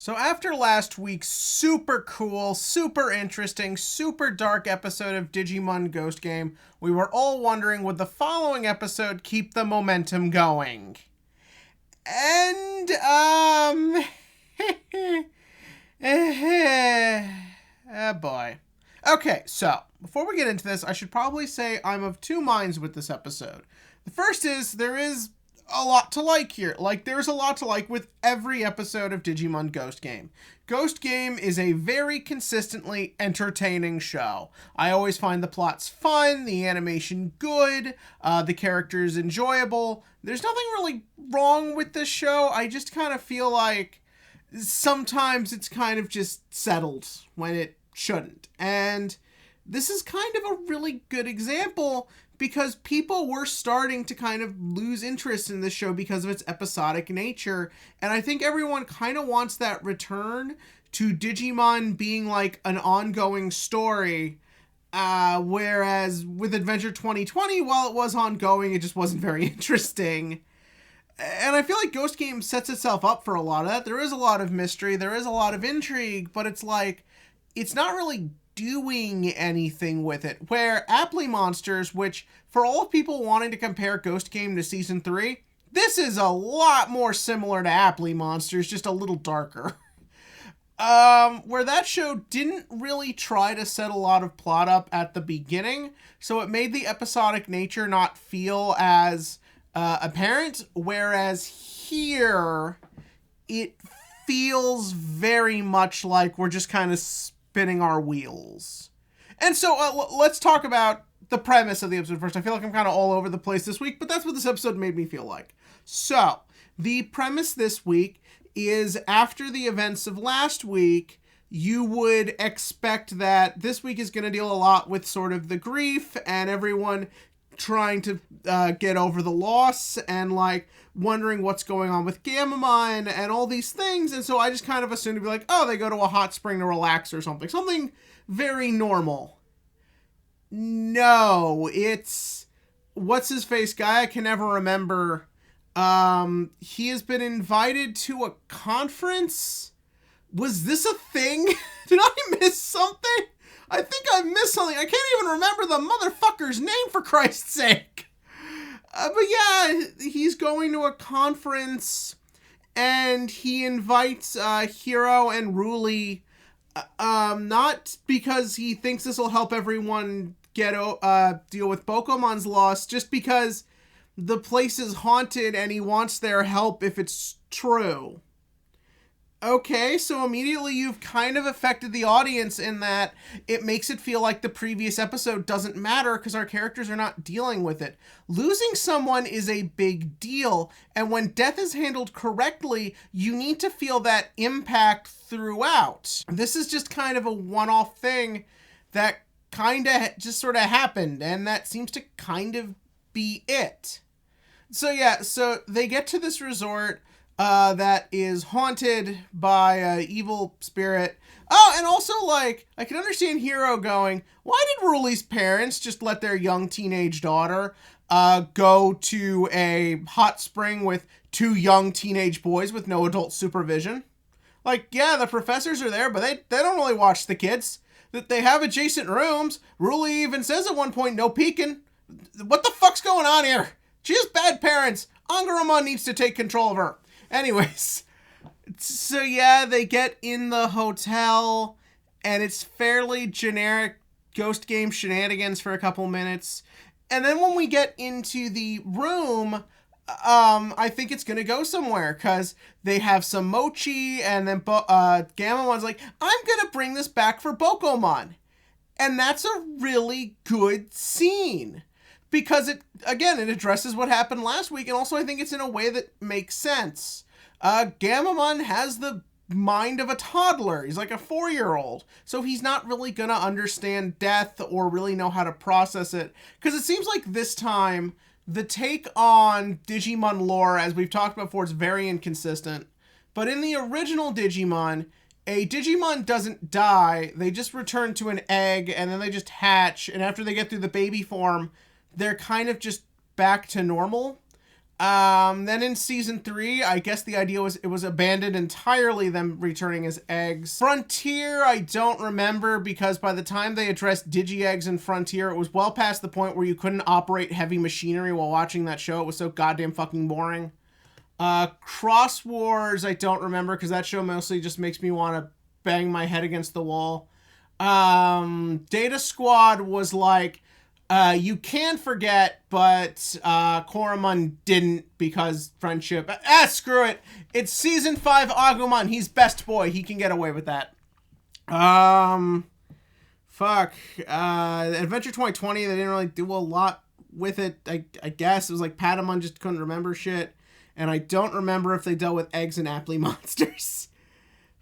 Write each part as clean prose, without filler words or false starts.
So after last week's super cool, super interesting, super dark episode of Digimon Ghost Game, we were all wondering, would the following episode keep the momentum going? And, oh boy. Okay, so, before we get into this, I should probably say I'm of two minds with this episode. The first is, there is a lot to like here. Like, there's a lot to like with every episode of Digimon Ghost Game. Ghost Game is a very consistently entertaining show. I always find the plots fun, the animation good, the characters enjoyable. There's nothing really wrong with this show. I just kind of feel like sometimes it's kind of just settled when it shouldn't. And this is kind of a really good example because people were starting to kind of lose interest in this show because of its episodic nature. And I think everyone kind of wants that return to Digimon being like an ongoing story. Whereas with Adventure 2020, while it was ongoing, it just wasn't very interesting. And I feel like Ghost Game sets itself up for a lot of that. There is a lot of mystery, there is a lot of intrigue, but it's like, it's not really doing anything with it. Where Apply Monsters, which for all of people wanting to compare Ghost Game to Season 3, this is a lot more similar to Apply Monsters, just a little darker. Where that show didn't really try to set a lot of plot up at the beginning, so it made the episodic nature not feel as apparent, whereas here, it feels very much like we're just kind of spinning our wheels. And so let's talk about the premise of the episode first. I feel like I'm kind of all over the place this week, but that's what this episode made me feel like. So, the premise this week is after the events of last week, you would expect that this week is going to deal a lot with sort of the grief and everyone trying to get over the loss and like wondering what's going on with Gamamon and all these things. And so I just kind of assumed to be like, oh, they go to a hot spring to relax or something. Something very normal. No, it's what's his face guy I can never remember. He has been invited to a conference. Was this a thing? Did I miss something? I think I missed something. I can't even remember the motherfucker's name, for Christ's sake. But yeah, he's going to a conference, and he invites Hiro and Ruli, not because he thinks this will help everyone get deal with Bokomon's loss, just because the place is haunted and he wants their help if it's true. Okay, so immediately you've kind of affected the audience in that it makes it feel like the previous episode doesn't matter because our characters are not dealing with it. Losing someone is a big deal, and when death is handled correctly, you need to feel that impact throughout. This is just kind of a one-off thing that kind of just sort of happened, and that seems to kind of be it. So yeah, so they get to this resort that is haunted by an evil spirit. Oh, and also, like, I can understand Hiro going, why did Ruli's parents just let their young teenage daughter go to a hot spring with two young teenage boys with no adult supervision? Like, yeah, the professors are there, but they don't really watch the kids. That they have adjacent rooms. Ruli even says at one point, no peeking. What the fuck's going on here? She has bad parents. Angarama needs to take control of her. Anyways, so yeah, they get in the hotel, and it's fairly generic Ghost Game shenanigans for a couple minutes. And then when we get into the room, I think it's gonna go somewhere, because they have some mochi, and then Gamamon's like, I'm gonna bring this back for Bokomon. And that's a really good scene. Because it addresses what happened last week, and also I think it's in a way that makes sense. Gamamon has the mind of a toddler. He's like a 4-year-old. So he's not really gonna understand death or really know how to process it. Because it seems like this time, the take on Digimon lore, as we've talked about before, is very inconsistent. But in the original Digimon, a Digimon doesn't die. They just return to an egg, and then they just hatch. And after they get through the baby form, they're kind of just back to normal. Then in season 3, I guess the idea was it was abandoned entirely, them returning as eggs. Frontier, I don't remember, because by the time they addressed Digi-Eggs in Frontier, it was well past the point where you couldn't operate heavy machinery while watching that show. It was so goddamn fucking boring. Cross Wars, I don't remember, because that show mostly just makes me want to bang my head against the wall. Data Squad was like, you can forget, but Koromon didn't, because friendship. Screw it. It's season 5 Agumon. He's best boy. He can get away with that. Fuck. Adventure 2020, they didn't really do a lot with it. I guess it was like Patamon just couldn't remember shit. And I don't remember if they dealt with eggs and Apply monsters.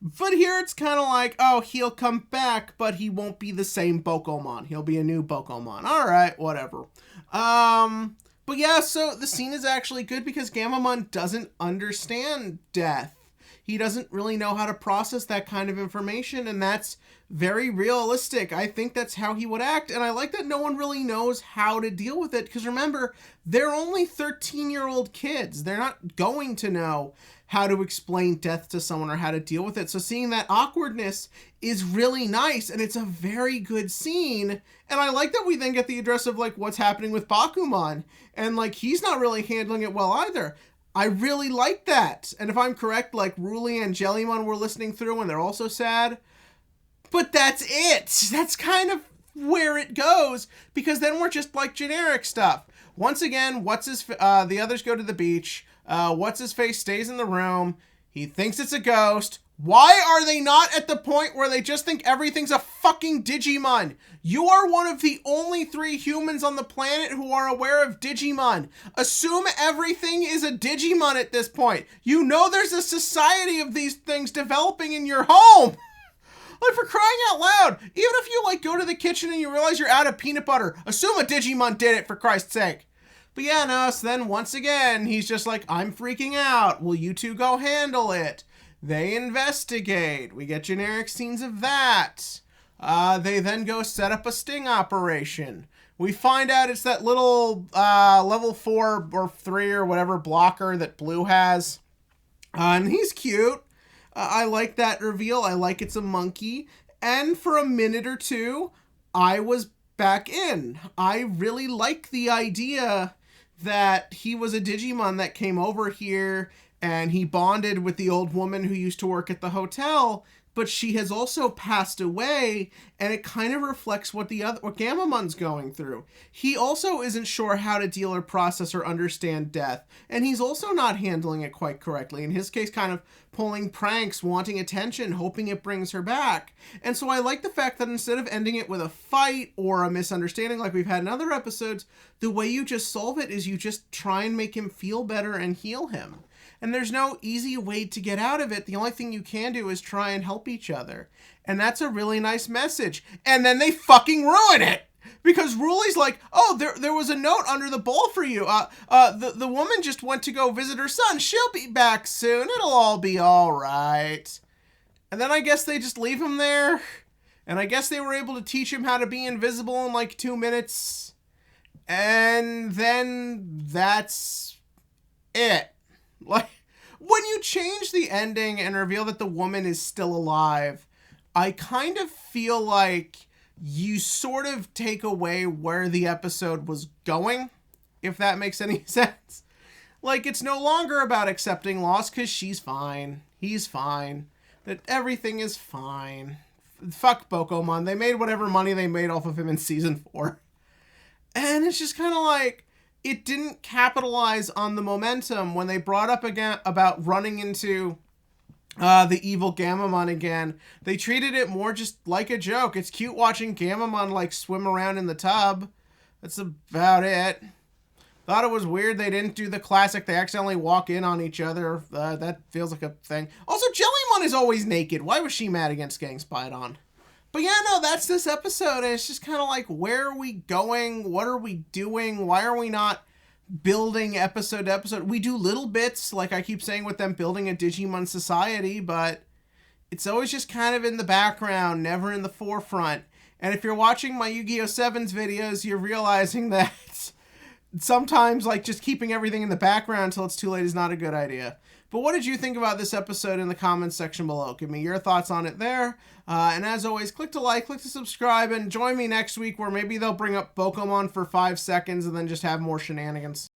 But here it's kind of like, oh, he'll come back, but he won't be the same Bokomon. He'll be a new Bokomon. All right, whatever. But yeah, so the scene is actually good because Gamamon doesn't understand death. He doesn't really know how to process that kind of information, and that's very realistic. I think that's how he would act, and I like that no one really knows how to deal with it, because remember, they're only 13-year-old kids. They're not going to know how to explain death to someone or how to deal with it. So seeing that awkwardness is really nice, and it's a very good scene. And I like that we then get the address of like what's happening with Bakumon, and like he's not really handling it well either. I really like that. And if I'm correct, like Ruli and Jellymon were listening through and they're also sad. But that's it. That's kind of where it goes, because then we're just like generic stuff. Once again, the others go to the beach. What's-his-face stays in the room. He thinks it's a ghost. Why are they not at the point where they just think everything's a fucking Digimon? You are one of the only 3 humans on the planet who are aware of Digimon. Assume everything is a Digimon at this point. You know there's a society of these things developing in your home. Like, for crying out loud. Even if you, like, go to the kitchen and you realize you're out of peanut butter, assume a Digimon did it, for Christ's sake. But yeah, no, so then once again, he's just like, I'm freaking out. Will you two go handle it? They investigate. We get generic scenes of that. They then go set up a sting operation. We find out it's that little level 4 or 3 or whatever blocker that Blue has. And he's cute. I like that reveal. I like it's a monkey. And for a minute or two, I was back in. I really like the idea that he was a Digimon that came over here and he bonded with the old woman who used to work at the hotel, but she has also passed away, and it kind of reflects what Gamamon's going through. He also isn't sure how to deal or process or understand death, and he's also not handling it quite correctly. In his case, kind of pulling pranks, wanting attention, hoping it brings her back. And so I like the fact that instead of ending it with a fight or a misunderstanding like we've had in other episodes, the way you just solve it is you just try and make him feel better and heal him. And there's no easy way to get out of it. The only thing you can do is try and help each other. And that's a really nice message. And then they fucking ruin it. Because Ruli's like, oh, there was a note under the bowl for you. The woman just went to go visit her son. She'll be back soon. It'll all be all right. And then I guess they just leave him there. And I guess they were able to teach him how to be invisible in like 2 minutes. And then that's it. Like, when you change the ending and reveal that the woman is still alive, I kind of feel like you sort of take away where the episode was going, if that makes any sense. Like, it's no longer about accepting loss because she's fine, he's fine, that everything is fine. Fuck Bokomon. They made whatever money they made off of him in season 4. And it's just kind of like, it didn't capitalize on the momentum when they brought up again about running into the evil Gamamon again. They treated it more just like a joke. It's cute watching Gamamon like swim around in the tub. That's about it. Thought it was weird they didn't do the classic, they accidentally walk in on each other. That feels like a thing. Also, Jellymon is always naked. Why was she mad against getting spied on? But yeah, no, that's this episode, and it's just kind of like, where are we going? What are we doing? Why are we not building episode to episode? We do little bits, like I keep saying with them building a Digimon society, but it's always just kind of in the background, never in the forefront. And if you're watching my Yu-Gi-Oh! 7's videos, you're realizing that sometimes like just keeping everything in the background until it's too late is not a good idea. But what did you think about this episode in the comments section below? Give me your thoughts on it there. And as always, click to like, click to subscribe, and join me next week where maybe they'll bring up Pokemon for 5 seconds and then just have more shenanigans.